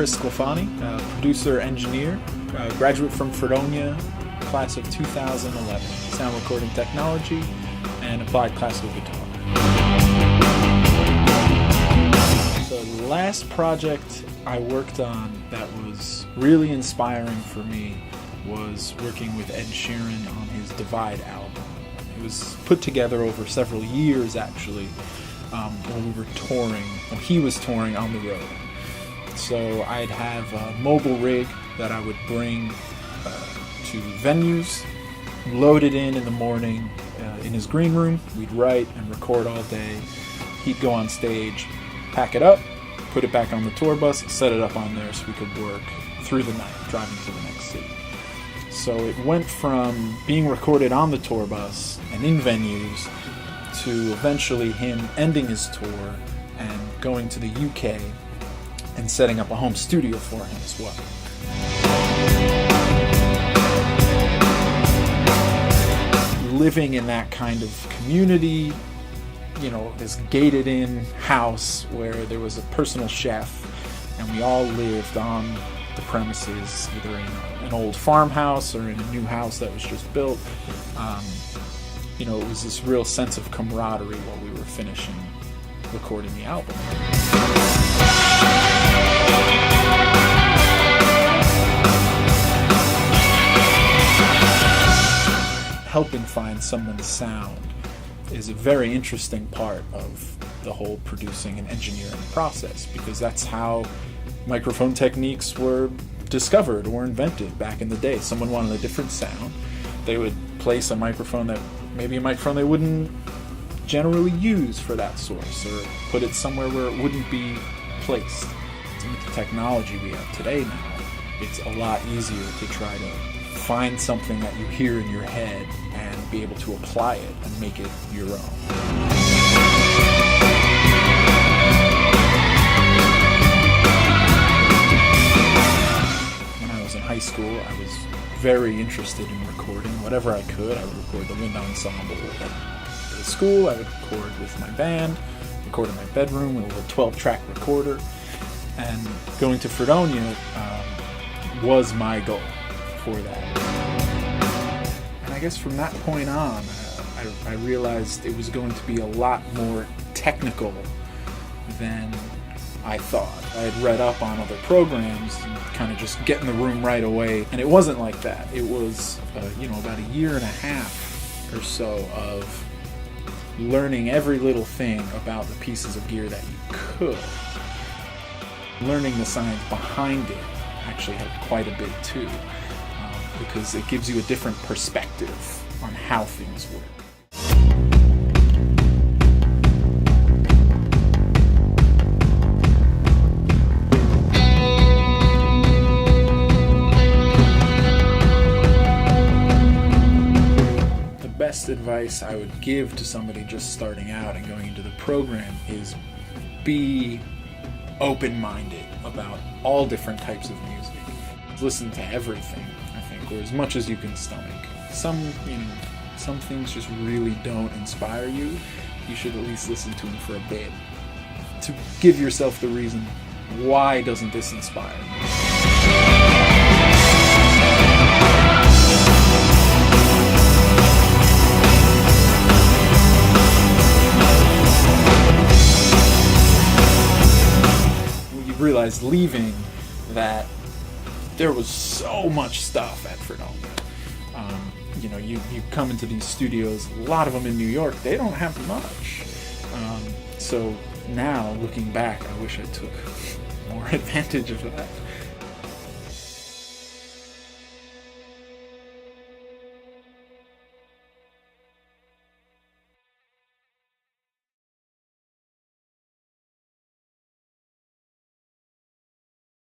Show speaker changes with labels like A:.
A: Chris SCLAFANI, producer, engineer, graduate from Fredonia, class of 2011, sound recording technology, and applied classical guitar. So the last project I worked on that was really inspiring for me was working with Ed Sheeran on his Divide album. It was put together over several years, actually, when we were touring, when he was touring on the road. So I'd have a mobile rig that I would bring to venues, load it in the morning in his green room. We'd write and record all day. He'd go on stage, pack it up, put it back on the tour bus, set it up on there so we could work through the night, driving to the next city. So it went from being recorded on the tour bus and in venues to eventually him ending his tour and going to the UK and setting up a home studio for him as well. Living in that kind of community, you know, this gated-in house where there was a personal chef and we all lived on the premises, either in an old farmhouse or in a new house that was just built. You know, it was this real sense of camaraderie while we were finishing recording the album. Helping find someone's sound is a very interesting part of the whole producing and engineering process, because that's how microphone techniques were discovered or invented back in the day. Someone wanted a different sound. They would place a microphone that maybe a microphone they wouldn't generally use for that source, or put it somewhere where it wouldn't be placed. And with the technology we have today now, it's a lot easier to try to find something that you hear in your head and be able to apply it and make it your own. When I was in high school, I was very interested in recording whatever I could. I would record the wind ensemble at the school, I would record with my band, record in my bedroom with a 12-track recorder, and going to Fredonia was my goal for that. And I guess from that point on, I realized it was going to be a lot more technical than I thought. I had read up on other programs and kind of just get in the room right away, and it wasn't like that. It was, about a year and a half or so of learning every little thing about the pieces of gear that you could. Learning the science behind it actually helped quite a bit too, because it gives you a different perspective on how things work. The best advice I would give to somebody just starting out and going into the program is be open-minded about all different types of music. Listen to everything, I think, or as much as you can stomach. Some things just really don't inspire you. You should at least listen to them for a bit to give yourself the reason, why doesn't this inspire me? Realized leaving that there was so much stuff at Fredonia. You come into these studios, a lot of them in New York, they don't have much. So now, looking back, I wish I took more advantage of that.